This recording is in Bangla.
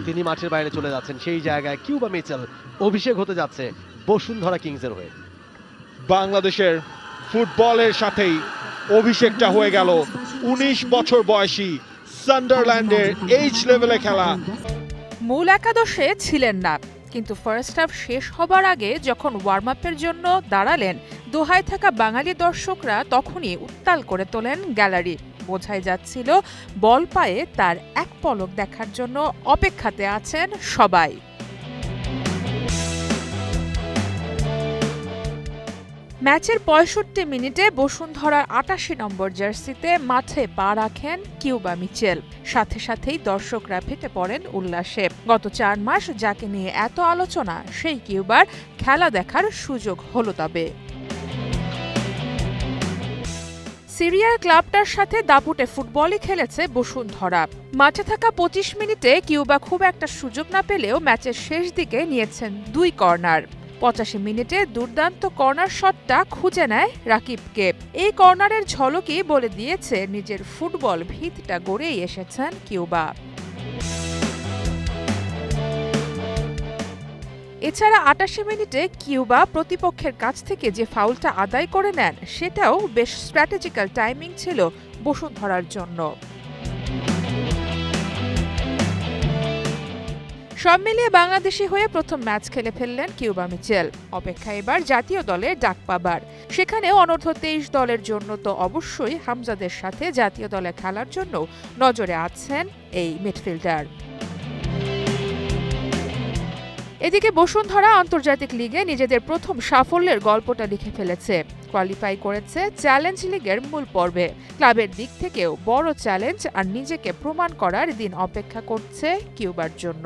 তিনি মাঠের বাইরে চলে যাচ্ছেন। সেই জায়গায় কিউবা মিচেল অভিষেক হতে যাচ্ছে বসুন্ধরা কিংসের হয়ে। বাংলাদেশের ফুটবলের সাথেই অভিষেকটা হয়ে গেল 19 বছর বয়সী সান্ডারল্যান্ডের এইচ লেভেলে খেলা। মূল একাদশে ছিলেন না, কিন্তু ফার্স্ট হাফ শেষ হবার আগে যখন ওয়ার্ম আপের জন্য দাঁড়ালেন, দোহায় থাকা বাঙালি দর্শকরা তখনই উত্তাল করে তোলেন গ্যালারি। বোঝাই যাচ্ছিল বল পায়ে তার এক পলক দেখার জন্য অপেক্ষাতে আছেন সবাই। ম্যাচের ৬৫ মিনিটে বসুন্ধরার ৮৮ নম্বর জার্সিতে মাঠে পা রাখেন কিউবা মিচেল। সাথে সাথেই দর্শকরা ফেটে পড়েন উল্লাসে। গত ৪ মাস যাকে নিয়ে এত আলোচনা, সেই কিউবার খেলা দেখার সুযোগ হলো তবে। সিরিয়ার ক্লাবটার সাথে দাপুটে ফুটবলই খেলেছে বসুন্ধরা। মাঠে থাকা ২৫ মিনিটে কিউবা খুব একটা সুযোগ না পেলেও ম্যাচের শেষ দিকে নিয়েছেন ২ কর্নার। ৮৫ মিনিটে দুর্দান্ত কর্নার শটটা খুঁজে নেয় রাকিবকে। এই কর্নারের ঝলকই বলে দিয়েছে নিজের ফুটবল ভিতটা গড়েই এসেছেন কিউবা। এছাড়া ৮৮ মিনিটে কিউবা প্রতিপক্ষের কাছ থেকে যে ফাউলটা আদায় করে নেন, সেটাও বেশ স্ট্র্যাটেজিক্যাল টাইমিং ছিল বসুন্ধরার জন্য। সব মিলিয়ে বাংলাদেশি হয়ে প্রথম ম্যাচ খেলে ফেললেন কিউবা মিচেল। অপেক্ষা এবার জাতীয় দলে ডাক পাবার। সেখানে অনূর্ধ্ব ২৩ দলের জন্য তো অবশ্যই হামজাদের সাথে জাতীয় দলে খেলার জন্য নজরে আছেন এই মিডফিল্ডার। এদিকে বসুন্ধরা আন্তর্জাতিক লিগে নিজেদের প্রথম সাফল্যের গল্পটা লিখে ফেলেছে। কোয়ালিফাই করেছে চ্যালেঞ্জ লিগের মূল পর্বে। ক্লাবের দিক থেকেও বড় চ্যালেঞ্জ আর নিজেকে প্রমাণ করার দিন অপেক্ষা করছে কিউবার জন্য।